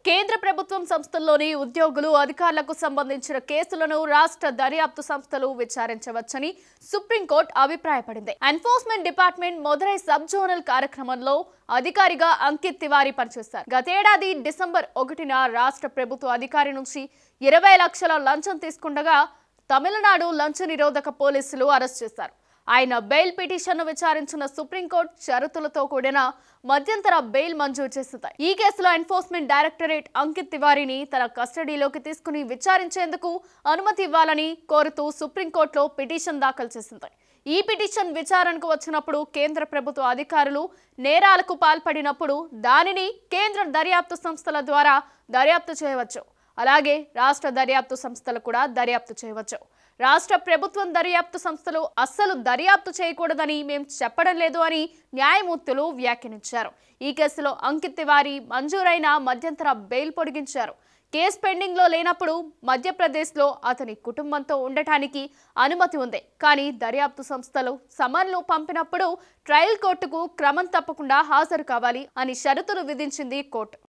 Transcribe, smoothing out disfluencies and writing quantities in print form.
కేంద్ర ప్రభుత్వం సంస్థల్లోని ఉద్యోగులు అధికారులకు సంబంధించిన కేసులను రాష్ట్ర దర్యాప్తు సంస్థలు విచారించవచ్చని సుప్రీంకోర్టు అభిప్రాయపడింది. Enforcement department Madurai sub zonal కార్యక్రమంలో అధికారిగా అంకిత్ తివారీ పనిచేశారు. గతేడాది డిసెంబర్ 1న రాష్ట్ర ప్రభుత్వ అధికారి నుంచి 20 లక్షల లంచం తీసుకుండగా తమిళనాడు లంచ నిరోధక పోలీసులు అరెస్ట్ చేశారు. ఆయన బెయిల్ పిటిషన్ను విచారించిన సుప్రీంకోర్టు షరతులతో కూడిన మధ్యంతర బెయిల్ మంజూరు చేసింది. ఈ కేసులో ఎన్ఫోర్స్మెంట్ డైరెక్టరేట్ అంకిత్ తివారీని తన కస్టడీలోకి తీసుకుని విచారించేందుకు అనుమతి ఇవ్వాలని కోరుతూ సుప్రీంకోర్టులో పిటిషన్ దాఖలు చేసింది. ఈ పిటిషన్ విచారణకు వచ్చినప్పుడు కేంద్ర ప్రభుత్వ అధికారులు నేరాలకు పాల్పడినప్పుడు దానిని కేంద్ర దర్యాప్తు సంస్థల ద్వారా దర్యాప్తు చేయవచ్చు. అలాగే రాష్ట్ర దర్యాప్తు సంస్థలు కూడా దర్యాప్తు చేయవచ్చు. రాష్ట్ర ప్రభుత్వం దర్యాప్తు సంస్థలు అస్సలు దర్యాప్తు చేయకూడదని మేము చెప్పడం లేదు అని న్యాయమూర్తులు వ్యాఖ్యానించారు. ఈ కేసులో అంకిత్ తివారీ మంజూరైన మధ్యంతర బెయిల్ పొడిగించారు. కేసు పెండింగ్ లో లేనప్పుడు మధ్యప్రదేశ్లో అతని కుటుంబంతో ఉండటానికి అనుమతి ఉంది. కానీ దర్యాప్తు సంస్థలు సమన్లు పంపినప్పుడు ట్రయల్ కోర్టుకు క్రమం తప్పకుండా హాజరు కావాలి అని షరతులు విధించింది కోర్టు.